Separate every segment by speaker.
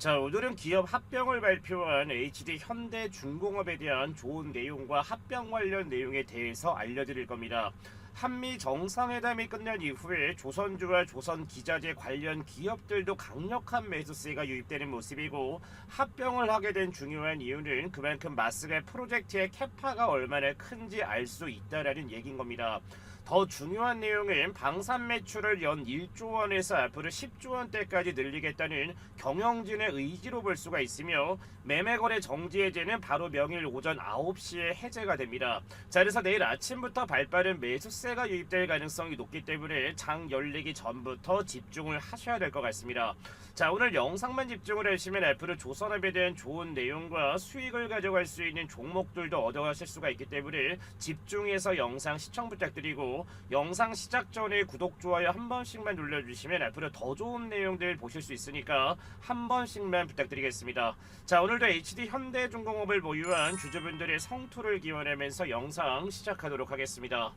Speaker 1: 자, 오늘은 기업 합병을 발표한 HD 현대중공업에 대한 좋은 내용과 합병 관련 내용에 대해서 알려드릴 겁니다. 한미 정상회담이 끝난 이후에 조선주와 조선기자재 관련 기업들도 강력한 매수세가 유입되는 모습이고, 합병을 하게 된 중요한 이유는 그만큼 마스가 프로젝트의 캐파가 얼마나 큰지 알 수 있다라는 얘기인 겁니다. 더 중요한 내용은 방산 매출을 연 1조 원에서 앞으로 10조 원대까지 늘리겠다는 경영진의 의지로 볼 수가 있으며, 매매거래 정지 해제는 바로 명일 오전 9시에 해제가 됩니다. 자, 그래서 내일 아침부터 발빠른 매수세가 유입될 가능성이 높기 때문에 장 열리기 전부터 집중을 하셔야 될 것 같습니다. 자, 오늘 영상만 집중을 하시면 앞으로 조선업에 대한 좋은 내용과 수익을 가져갈 수 있는 종목들도 얻어가실 수가 있기 때문에 집중해서 영상 시청 부탁드리고, 영상 시작 전에 구독, 좋아요 한 번씩만 눌러주시면 앞으로 더 좋은 내용들 보실 수 있으니까 한 번씩만 부탁드리겠습니다. 자, 오늘도 HD 현대중공업을 보유한 주주분들의 성투를 기원하면서 영상 시작하도록 하겠습니다.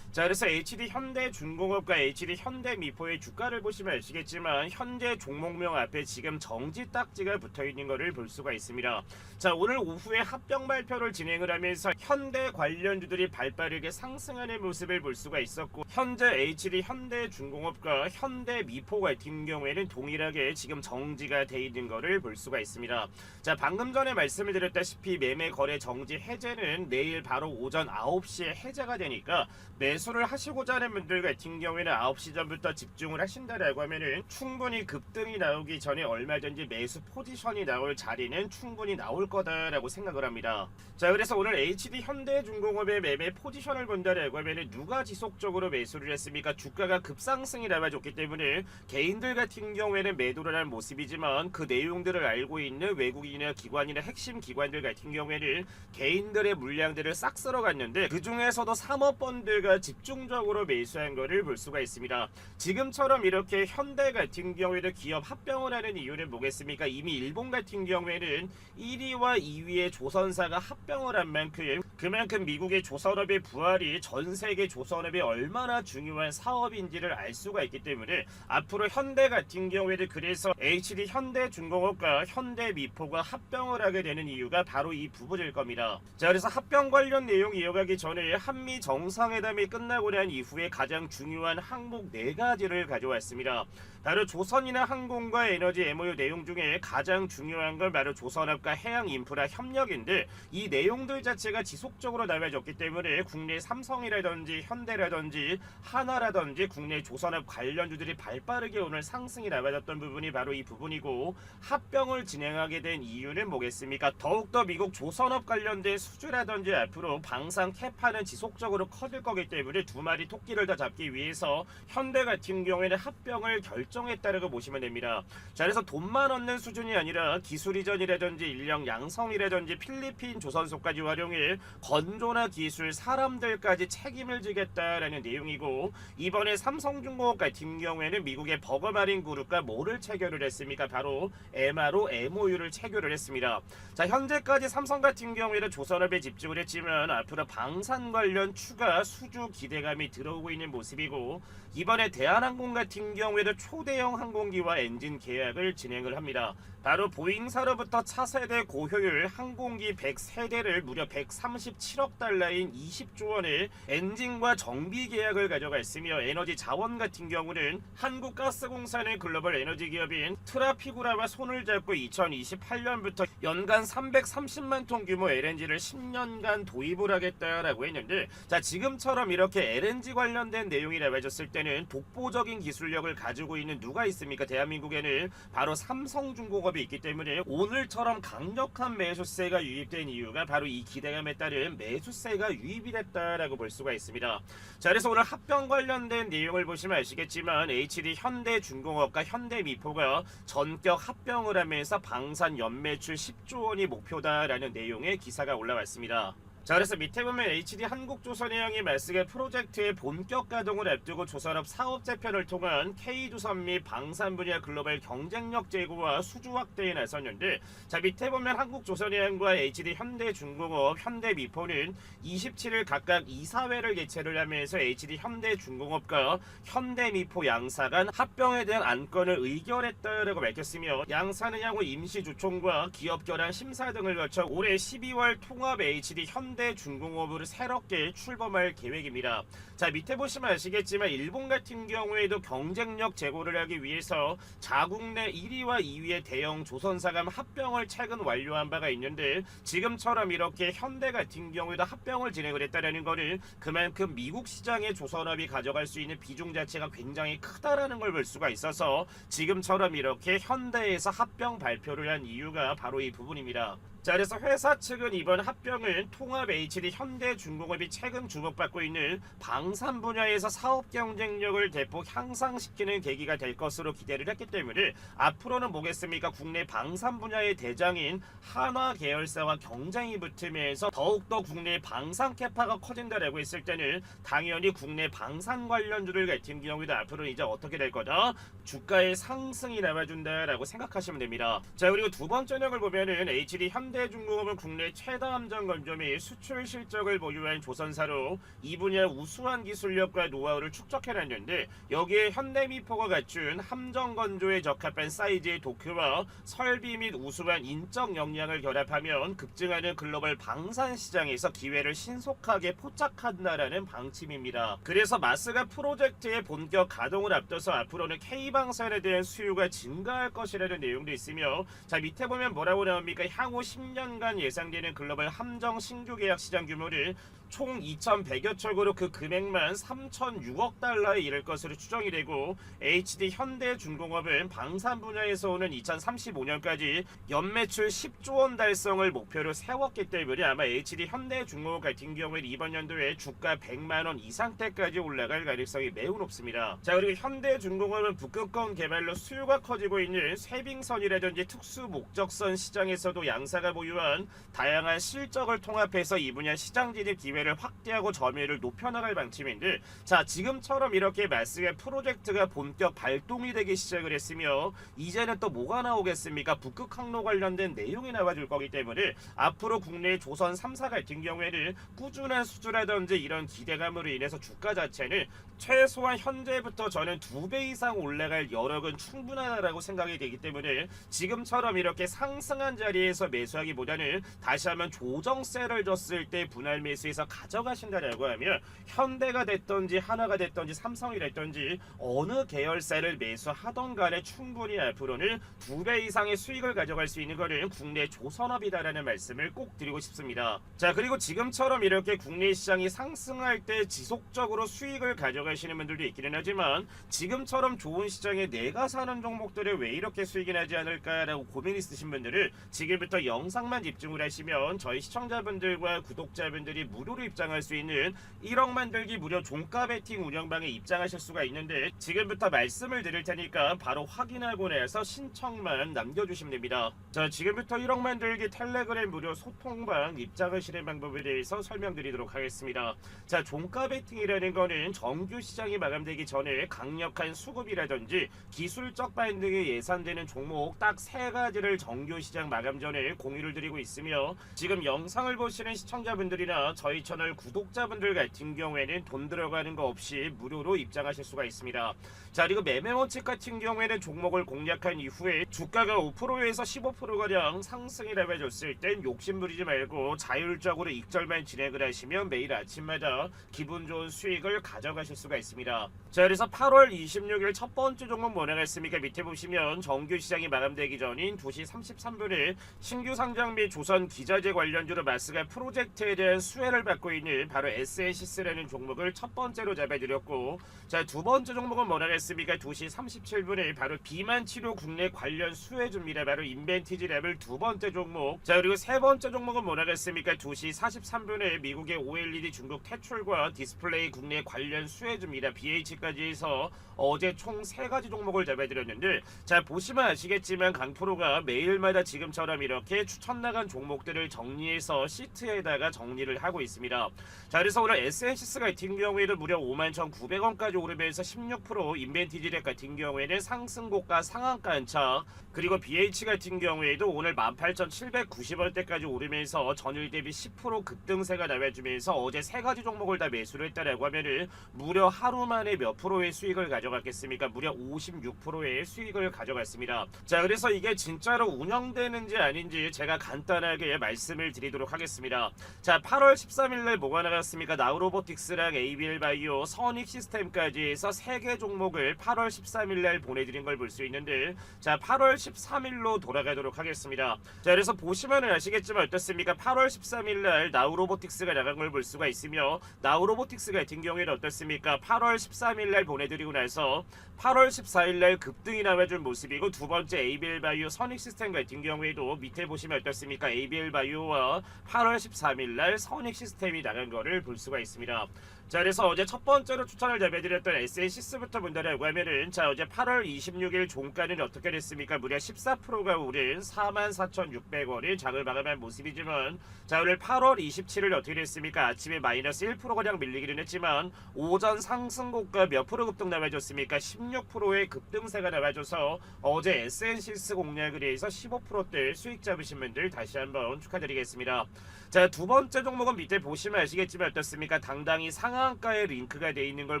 Speaker 1: 자, 그래서 HD 현대중공업과 HD 현대미포의 주가를 보시면 아시겠지만 현재 종목명 앞에 지금 정지 딱지가 붙어있는 것을 볼 수가 있습니다. 자, 오늘 오후에 합병 발표를 진행을 하면서 현대 관련주들이 발빠르게 상승하는 모습을 볼 수가 있었고, 현재 HD 현대중공업과 현대미포 같은 경우에는 동일하게 지금 정지가 돼 있는 것을 볼 수가 있습니다. 자, 방금 전에 말씀을 드렸다시피 매매 거래 정지 해제는 내일 바로 오전 9시에 해제가 되니까 매수를 하시고자 하는 분들 같은 경우에는 9시 전부터 집중을 하신다라고 하면은 충분히 급등이 나오기 전에 얼마든지 매수 포지션이 나올 자리는 충분히 나올 거다라고 생각을 합니다. 자, 그래서 오늘 HD 현대중공업의 매매 포지션을 본다라고 하면은 누가 지속적으로 매수를 했습니까? 주가가 급상승이 나와줬기 때문에 개인들 같은 경우에는 매도를 한 모습이지만, 그 내용들을 알고 있는 외국인이나 기관이나 핵심 기관들 같은 경우에는 개인들의 물량들을 싹 쓸어갔는데, 그 중에서도 사모펀드가 집중적으로 매수한 것을 볼 수가 있습니다. 지금처럼 이렇게 현대 같은 경우에는 기업 합병을 하는 이유는 뭐겠습니까? 이미 일본 같은 경우에는 1위와 2위의 조선사가 합병을 한 만큼, 그만큼 미국의 조선업의 부활이 전 세계 조선업이 얼마나 중요한 사업인지를 알 수가 있기 때문에 앞으로 현대 같은 경우에는 그래서 HD 현대중공업과 현대미포가 합병을 하게 되는 이유가 바로 이 부분일 겁니다. 자, 그래서 합병 관련 내용 이어가기 전에 한미 정상회담이 끝나고 난 이후에 가장 중요한 항목 4가지를 가져왔습니다. 바로 조선이나 항공과 에너지 MOU 내용 중에 가장 중요한 건 바로 조선업과 해양인프라 협력인데, 이 내용들 자체가 지속적으로 나와졌기 때문에 국내 삼성이라든지 현대라든지 하나라든지 국내 조선업 관련주들이 발빠르게 오늘 상승이 나와졌던 부분이 바로 이 부분이고, 합병을 진행하게 된 이유는 뭐겠습니까? 더욱더 미국 조선업 관련된 수주라든지 앞으로 방산 캐파는 지속적으로 커질 거기 때문에 두 마리 토끼를 다 잡기 위해서 현대 같은 경우에는 합병을 결정했다라고 보시면 됩니다. 자, 그래서 돈만 얻는 수준이 아니라 기술 이전이라든지 인력 양성이라든지 필리핀 조선소까지 활용해 건조나 기술, 사람들까지 책임을 지겠다라는 내용이고, 이번에 삼성중공업 같은 경우에는 미국의 버거마린 그룹과 뭐를 체결을 했습니까? 바로 MRO MOU를 체결을 했습니다. 자, 현재까지 삼성 같은 경우에는 조선업에 집중을 했지만 앞으로 방산 관련 추가 수주 기대감이 들어오고 있는 모습이고, 이번에 대한항공 같은 경우에도 초대형 항공기와 엔진 계약을 진행을 합니다. 바로 보잉사로부터 차세대 고효율 항공기 103대를 무려 137억 달러인 20조 원의 엔진과 정비 계약을 가져갔으며, 에너지 자원 같은 경우는 한국가스공사는 글로벌 에너지 기업인 트라피구라와 손을 잡고 2028년부터 연간 330만 톤 규모 LNG를 10년간 도입을 하겠다라고 했는데, 자, 지금처럼 이렇게 LNG 관련된 내용이 나와졌을 때는 독보적인 기술력을 가지고 있는 누가 있습니까? 대한민국에는 바로 삼성중공업이 있기 때문에 오늘처럼 강력한 매수세가 유입된 이유가 바로 이 기대감에 따른 매수세가 유입이 됐다라고 볼 수가 있습니다. 자, 그래서 오늘 합병 관련된 내용을 보시면 아시겠지만 HD 현대중공업과 현대미포가 전격 합병을 하면서 방산 연매출 10조 원이 목표다라는 내용의 기사가 올라왔습니다. 자, 그래서 밑에 보면 HD 한국조선해양이 말스가 프로젝트의 본격 가동을 앞두고 조선업 사업 재편을 통한 K조선 및 방산 분야 글로벌 경쟁력 제고와 수주 확대에 나섰는데, 자 밑에 보면 한국조선해양과 HD 현대중공업, 현대미포는 27일 각각 이사회를 개최를 하면서 HD 현대중공업과 현대미포 양사 간 합병에 대한 안건을 의결했다라고 밝혔으며, 양사는 향후 임시조총과 기업 결합 심사 등을 거쳐 올해 12월 통합 HD 현대중공업으로 새롭게 출범할 계획입니다. 자 밑에 보시면 아시겠지만 일본 같은 경우에도 경쟁력 제고를 하기 위해서 자국 내 1위와 2위의 대형 조선사 간 합병을 최근 완료한 바가 있는데, 지금처럼 이렇게 현대 같은 경우에도 합병을 진행을 했다는 거는 그만큼 미국 시장의 조선업이 가져갈 수 있는 비중 자체가 굉장히 크다라는 걸 볼 수가 있어서 지금처럼 이렇게 현대에서 합병 발표를 한 이유가 바로 이 부분입니다. 자 그래서 회사 측은 이번 합병을 통합 HD 현대중공업이 최근 주목받고 있는 방산 분야에서 사업 경쟁력을 대폭 향상시키는 계기가 될 것으로 기대를 했기 때문에, 앞으로는 뭐겠습니까, 국내 방산 분야의 대장인 한화 계열사와 경쟁이 붙으면서 더욱더 국내 방산 캐파가 커진다라고 했을 때는 당연히 국내 방산 관련주들 같은 경우에도 앞으로는 이제 어떻게 될 거다, 주가의 상승이 나와준다라고 생각하시면 됩니다. 자 그리고 두 번째 력을 보면은 HD 현대중공업은 국내 최다 함정 건조 및 수출 실적을 보유한 조선사로 이 분야 우수한 기술력과 노하우를 축적해놨는데, 여기에 현대미포가 갖춘 함정 건조에 적합한 사이즈의 도크와 설비 및 우수한 인적 역량을 결합하면 급증하는 글로벌 방산 시장에서 기회를 신속하게 포착한다라는 방침입니다. 그래서 마스가 프로젝트의 본격 가동을 앞둬서 앞으로는 K방산에 대한 수요가 증가할 것이라는 내용도 있으며, 자 밑에 보면 뭐라고 나옵니까, 향후 10년간 예상되는 글로벌 함정 신규 계약 시장 규모를 총 2,100여 척으로 그 금액만 3,006억 달러에 이를 것으로 추정이 되고, HD 현대중공업은 방산 분야에서 오는 2035년까지 연매출 10조 원 달성을 목표로 세웠기 때문에 아마 HD 현대중공업 같은 경우에 이번 연도에 주가 100만 원 이상대까지 올라갈 가능성이 매우 높습니다. 자 그리고 현대중공업은 북극권 개발로 수요가 커지고 있는 쇄빙선이라든지 특수 목적선 시장에서도 양사가 보유한 다양한 실적을 통합해서 이 분야 시장 진입 기회를 확대하고 점유율을 높여나갈 방침인데, 자 지금처럼 이렇게 마스가 프로젝트가 본격 발동이 되기 시작을 했으며, 이제는 또 뭐가 나오겠습니까, 북극 항로 관련된 내용이 나와줄 거기 때문에 앞으로 국내 조선 3사 같은 경우에는 꾸준한 수주라든지 이런 기대감으로 인해서 주가 자체는 최소한 현재부터 저는 2배 이상 올라갈 여력은 충분하다라고 생각이 되기 때문에, 지금처럼 이렇게 상승한 자리에서 매수하기보다는 다시 한번 조정세를 줬을 때 분할 매수해서 가져가신다라고 하면 현대가 됐던지 하나가 됐던지 삼성이 됐던지 어느 계열사를 매수하던 간에 충분히 앞으로는 2배 이상의 수익을 가져갈 수 있는 것은 국내 조선업이다라는 말씀을 꼭 드리고 싶습니다. 자 그리고 지금처럼 이렇게 국내 시장이 상승할 때 지속적으로 수익을 가져가시는 분들도 있기는 하지만, 지금처럼 좋은 시장에 내가 사는 종목들에 왜 이렇게 수익이 나지 않을까라고 고민 있으신 분들은 지금부터 영상만 집중을 하시면 저희 시청자분들과 구독자분들이 무료로 입장할 수 있는 1억 만들기 무료 종가 베팅 운영방에 입장하실 수가 있는데, 지금부터 말씀을 드릴 테니까 바로 확인하고 나서 신청만 남겨주시면 됩니다. 자 지금부터 1억 만들기 텔레그램 무료 소통방 입장하시는 방법에 대해서 설명드리도록 하겠습니다. 자 종가 베팅이라는 거는 정규 시장이 마감되기 전에 강력한 수급이라든지 기술적 반등이 예상되는 종목 딱 3가지를 정규 시장 마감 전에 공유를 드리고 있으며, 지금 영상을 보시는 시청자분들이나 저희 채널 구독자분들 같은 경우에는 돈 들어가는 거 없이 무료로 입장하실 수가 있습니다. 자 그리고 매매 원칙 같은 경우에는 종목을 공략한 이후에 주가가 5%에서 15%가량 상승이 나와줬을 땐 욕심부리지 말고 자율적으로 익절만 진행을 하시면 매일 아침마다 기분 좋은 수익을 가져가실 수가 있습니다. 자 그래서 8월 26일 첫 번째 종목 뭐 나갔습니까? 밑에 보시면 정규 시장이 마감되기 전인 2시 33분에 신규 상장 및 조선 기자재 관련주로 마스가 프로젝트에 대한 수혜를 받고 있는 바로 SNCS라는 종목을 첫 번째로 잡아드렸고, 자 두 번째 종목은 뭐 나갔습니까? 2시 37분에 바로 비만 치료 국내 관련 수혜주입니다. 바로 인벤티지 랩을 두 번째 종목. 자 그리고 세 번째 종목은 뭐 나갔습니까? 2시 43분에 미국의 OLED 중국 퇴출과 디스플레이 국내 관련 수혜 끝내줍니다. BH까지 해서 어제 총 3가지 종목을 잡아드렸는데, 자 보시면 아시겠지만 강프로가 매일마다 지금처럼 이렇게 추천 나간 종목들을 정리해서 시트에다가 정리를 하고 있습니다. 자 그래서 오늘 SNCS 같은 경우에도 무려 51,900원까지 오르면서 16%, 인벤티지렉 같은 경우에는 상승고가 상한가 안착, 그리고 BH 같은 경우에도 오늘 18,790원대까지 오르면서 전일 대비 10% 급등세가 나와주면서 어제 3가지 종목을 다 매수를 했다라고 하면은 무려 하루 만에 몇 프로의 수익을 가져갔겠습니까? 무려 56%의 수익을 가져갔습니다. 자 그래서 이게 진짜로 운영되는지 아닌지 제가 간단하게 말씀을 드리도록 하겠습니다. 자 8월 13일날 뭐가 나갔습니까? 나우로보틱스랑 ABL바이오, 선익시스템까지 해서 3개 종목을 8월 13일날 보내드린 걸 볼 수 있는데, 자 8월 13일로 돌아가도록 하겠습니다. 자 그래서 보시면은 아시겠지만 어떻습니까? 8월 13일날 나우로보틱스가 나간 걸 볼 수가 있으며, 나우로보틱스 같은 경우에는 어떻습니까? 8월 13일날 보내드리고 나서 8월 14일날 급등이 나와준 모습이고, 두 번째 ABL바이오, 선익시스템 같은 경우에도 밑에 보시면 어떻습니까? ABL바이오와 8월 13일날 선익시스템이 나간 거를 볼 수가 있습니다. 자 그래서 어제 첫 번째로 추천을 잡아드렸던 SNCS부터 본다라고 하면은, 자 어제 8월 26일 종가는 어떻게 됐습니까? 무려 14%가 오른 44,600원의 장을 마감한 모습이지만, 자 오늘 8월 27일 어떻게 됐습니까? 아침에 마이너스 1%가량 밀리기는 했지만 오전 상승고가 몇 프로 급등 나와줬습니까? 16%의 급등세가 나와줘서 어제 SNCS 공략을 해서 15%대 수익 잡으신 분들 다시 한번 축하드리겠습니다. 자 두 번째 종목은 밑에 보시면 아시겠지만 어떻습니까? 당당히 상한가에 링크가 되어 있는 걸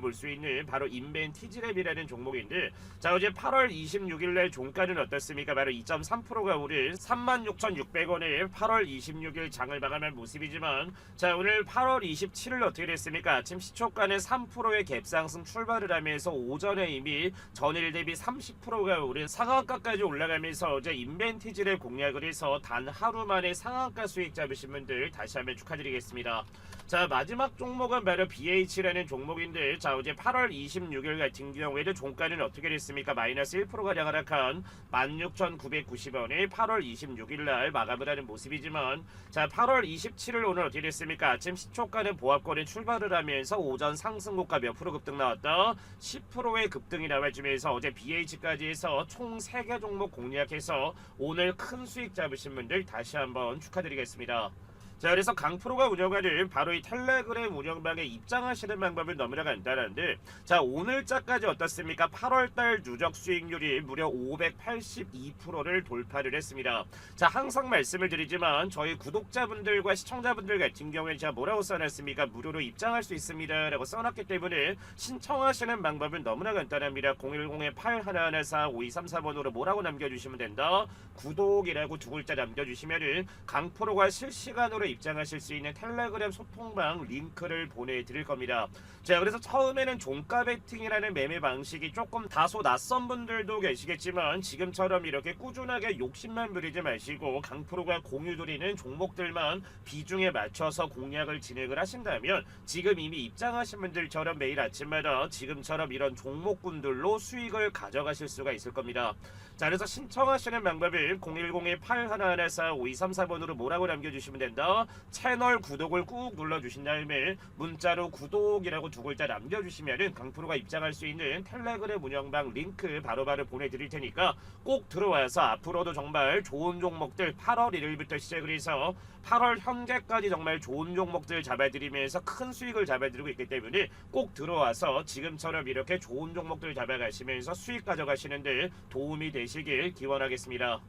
Speaker 1: 볼 수 있는 바로 인벤티지랩이라는 종목인데, 자 어제 8월 26일날 종가는 어떻습니까? 바로 2.3%가 오른 36,600원에 8월 26일 장을 마감한 모습이지만, 자 오늘 8월 27일 어떻게 됐습니까? 아침 시초가는 3%의 갭상승 출발을 하면서 오전에 이미 전일 대비 30%가 오른 상한가까지 올라가면서 어제 인벤티지랩 공략을 해서 단 하루 만에 상한가 수익 잡으신 분들 다시 한번 축하드리겠습니다. 자 마지막 종목은 바로 BH라는 종목인데, 자 어제 8월 26일 같은 경우에도 종가는 어떻게 됐습니까? 마이너스 1%가량 하락한 16,990원에 8월 26일날 마감을 하는 모습이지만, 자 8월 27일 오늘 어떻게 됐습니까? 아침 시초가는 보합권에 출발을 하면서 오전 상승고가 몇 프로 급등 나왔다 10%의 급등이 나와주면서 어제 BH까지 해서 총 3개 종목 공략해서 오늘 큰 수익 잡으신 분들 다시 한번 축하드리겠습니다. 자 그래서 강프로가 운영하는 바로 이 텔레그램 운영방에 입장하시는 방법은 너무나 간단한데, 자 오늘자까지 어떻습니까? 8월달 누적 수익률이 무려 582%를 돌파를 했습니다. 자 항상 말씀을 드리지만 저희 구독자분들과 시청자분들 같은 경우에 제가 뭐라고 써놨습니까? 무료로 입장할 수 있습니다 라고 써놨기 때문에 신청하시는 방법은 너무나 간단합니다. 010-8114-5234번으로 뭐라고 남겨주시면 된다. 구독이라고 2글자 남겨주시면은 강프로가 실시간으로 입장하실 수 있는 텔레그램 소통방 링크를 보내드릴 겁니다. 자 그래서 처음에는 종가 베팅이라는 매매 방식이 조금 다소 낯선 분들도 계시겠지만, 지금처럼 이렇게 꾸준하게 욕심만 부리지 마시고 강프로가 공유드리는 종목들만 비중에 맞춰서 공략을 진행을 하신다면, 지금 이미 입장하신 분들처럼 매일 아침마다 지금처럼 이런 종목군들로 수익을 가져가실 수가 있을 겁니다. 자 그래서 신청하시는 방법은 010-8114-5234번으로 뭐라고 남겨주시면 된다. 채널 구독을 꾹 눌러주신 다음에 문자로 구독이라고 2글자 남겨주시면은 강프로가 입장할 수 있는 텔레그램 운영방 링크 바로바로 보내드릴 테니까 꼭 들어와서 앞으로도 정말 좋은 종목들 8월 1일부터 시작을 해서 8월 현재까지 정말 좋은 종목들 잡아드리면서 큰 수익을 잡아드리고 있기 때문에 꼭 들어와서 지금처럼 이렇게 좋은 종목들 잡아가시면서 수익 가져가시는데 도움이 되시길 기원하겠습니다.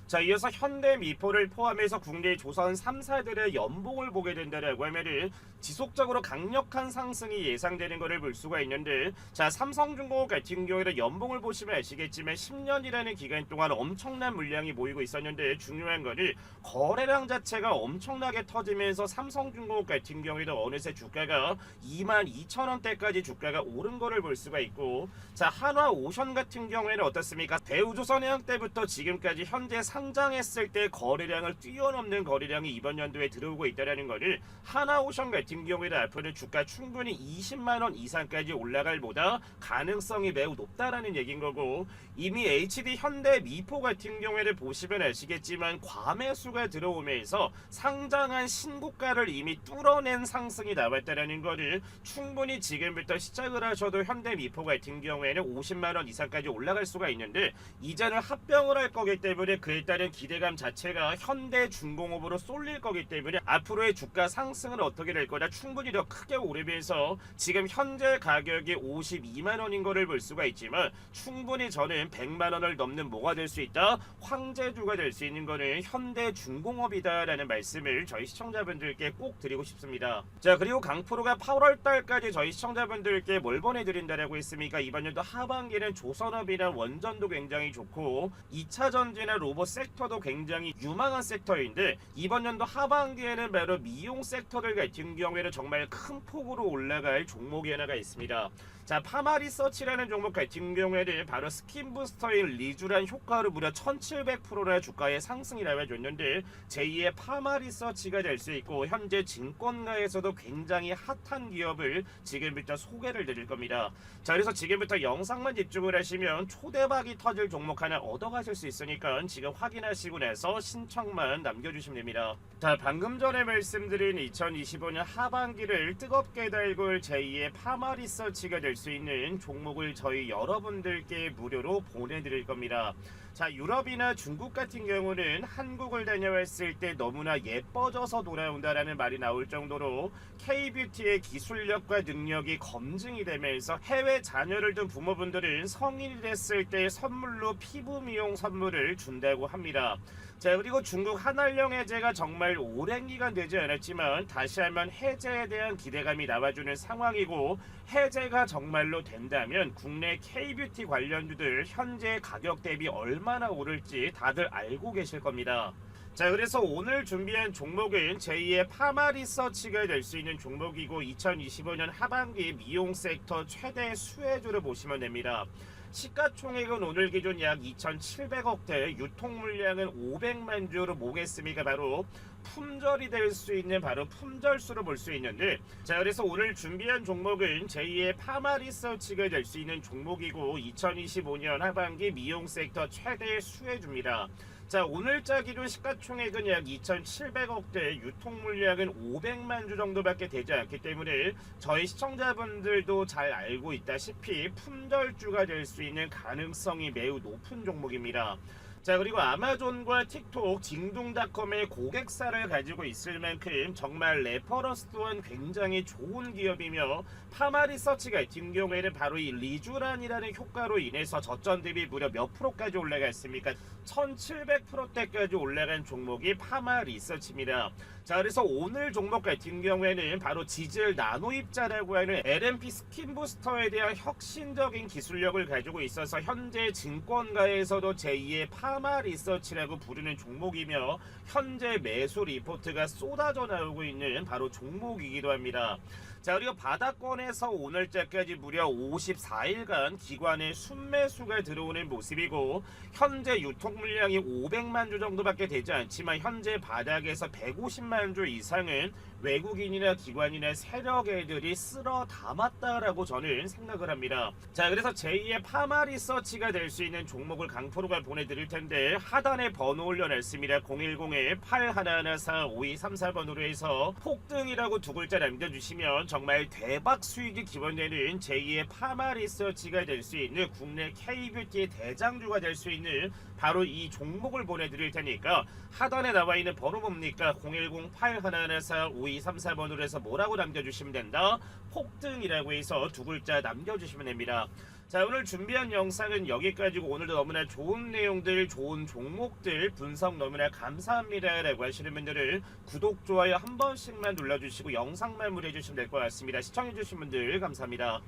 Speaker 1: 자 이어서 현대미포를 포함해서 국내 조선 3사들의 연봉을 보게 된다라고 하면은 지속적으로 강력한 상승이 예상되는 것을 볼 수가 있는데, 자 삼성중공업 같은 경우에는 연봉을 보시면 아시겠지만 10년이라는 기간 동안 엄청난 물량이 모이고 있었는데, 중요한 것은 거래량 자체가 엄청나게 터지면서 삼성중공업 같은 경우에도 어느새 주가가 22,000원대까지 주가가 오른 것을 볼 수가 있고, 자 한화오션 같은 경우에는 어떻습니까? 대우조선해양 때부터 지금까지 현재 상장했을 때 거래량을 뛰어넘는 거래량이 이번 연도에 들어오고 있다는 것을 하나오션 같은 경우에는 앞으로는 주가 충분히 20만원 이상까지 올라갈 보다 가능성이 매우 높다라는 얘기인 거고, 이미 HD 현대 미포 같은 경우에는 보시면 아시겠지만 과매수가 들어오면서 상장한 신고가를 이미 뚫어낸 상승이 나왔다는 것을 충분히 지금부터 시작을 하셔도 현대 미포 같은 경우에는 50만원 이상까지 올라갈 수가 있는데, 이제는 합병을 할 거기 때문에 그에 따른 기대감 자체가 현대중공업으로 쏠릴 거기 때문에 앞으로의 주가 상승은 어떻게 될 거냐, 충분히 더 크게 오르면서 지금 현재 가격이 52만원인 거를 볼 수가 있지만 충분히 저는 100만원을 넘는 뭐가 될 수 있다, 황제주가 될 수 있는 거는 현대중공업이다 라는 말씀을 저희 시청자분들께 꼭 드리고 싶습니다. 자, 그리고 강프로가 8월달까지 저희 시청자분들께 뭘 보내드린다라고 했습니까? 이번 연도 하반기는 조선업이나 원전도 굉장히 좋고 2차전지나 로봇 섹터도 굉장히 유망한 섹터인데, 이번 연도 하반기에는 바로 미용 섹터들 같은 경우에는 정말 큰 폭으로 올라갈 종목이 하나가 있습니다. 자, 파마리서치라는 종목 같은 경우에는 바로 스킨부스터인 리쥬란 효과로 무려 1700%나 주가의 상승이 나와줬는데, 제2의 파마리서치가 될 수 있고 현재 증권가에서도 굉장히 핫한 기업을 지금부터 소개를 드릴 겁니다. 자, 그래서 지금부터 영상만 집중을 하시면 초대박이 터질 종목 하나 얻어가실 수 있으니까 지금 확인하시고 나서 신청만 남겨주시면 됩니다. 자, 방금 전에 말씀드린 2025년 하반기를 뜨겁게 달굴 제2의 파마리서치가 될 수 있는 종목을 저희 여러분들께 무료로 보내드릴 겁니다. 자, 유럽이나 중국 같은 경우는 한국을 다녀왔을 때 너무나 예뻐져서 돌아온다라는 말이 나올 정도로 K뷰티의 기술력과 능력이 검증이 되면서 해외 자녀를 둔 부모분들은 성인이 됐을 때 선물로 피부 미용 선물을 준다고 합니다. 자, 그리고 중국 한알령 해제가 정말 오랜 기간 되지 않았지만 다시 한번 해제에 대한 기대감이 나와주는 상황이고, 해제가 정말로 된다면 국내 K뷰티 관련주들 현재 가격 대비 얼마나 오를지 다들 알고 계실 겁니다. 자, 그래서 오늘 준비한 종목은 제2의 파마리서치가 될 수 있는 종목이고 2025년 하반기 미용 섹터 최대 수혜주를 보시면 됩니다. 시가총액은 오늘 기준 약 2,700억대, 유통 물량은 500만 주로 보겠습니까? 바로 품절이 될 수 있는 바로 품절수로 볼 수 있는데, 자, 그래서 오늘 준비한 종목은 제2의 파마리서치가 될 수 있는 종목이고 2025년 하반기 미용 섹터 최대 수혜주입니다. 자, 오늘자 기준 시가총액은 약 2,700억대, 유통 물량은 500만 주 정도밖에 되지 않기 때문에 저희 시청자분들도 잘 알고 있다시피 품절주가 될 수 있는 가능성이 매우 높은 종목입니다. 자, 그리고 아마존과 틱톡, 징둥닷컴의 고객사를 가지고 있을 만큼 정말 레퍼런스 또한 굉장히 좋은 기업이며, 파마리서치 같은 경우에는 바로 이 리쥬란이라는 효과로 인해서 저점 대비 무려 몇 프로까지 올라갔습니까? 1700%대까지 올라간 종목이 파마리서치입니다. 자, 그래서 오늘 종목 같은 경우에는 바로 지질 나노입자라고 하는 LNP 스킨부스터에 대한 혁신적인 기술력을 가지고 있어서 현재 증권가에서도 제2의 파마리서치라고 부르는 종목이며 현재 매수 리포트가 쏟아져 나오고 있는 바로 종목이기도 합니다. 자, 그리고 바닥권에서 오늘자까지 무려 54일간 기관의 순매수가 들어오는 모습이고, 현재 유통 물량이 500만 주 정도밖에 되지 않지만 현재 바닥에서 150만 주 이상은 외국인이나 기관이나 세력애들이 쓸어 담았다라고 저는 생각을 합니다. 자, 그래서 제2의 파마리서치가 될 수 있는 종목을 강프로가 보내드릴 텐데, 하단에 번호 올려놨습니다. 010-8114-5234번으로 해서 폭등이라고 두 글자 남겨주시면 정말 대박 수익이 기원되는 제2의 파마리서치가 될 수 있는 국내 K뷰티 대장주가 될 수 있는 바로 이 종목을 보내드릴 테니까 하단에 나와 있는 번호 뭡니까? 010-8114-5234번으로 해서 뭐라고 남겨주시면 된다? 폭등이라고 해서 두 글자 남겨주시면 됩니다. 자, 오늘 준비한 영상은 여기까지고, 오늘도 너무나 좋은 내용들, 좋은 종목들 분석 너무나 감사합니다 라고 하시는 분들은 구독, 좋아요 한 번씩만 눌러주시고 영상 마무리해 주시면 될 것 같습니다. 시청해 주신 분들 감사합니다.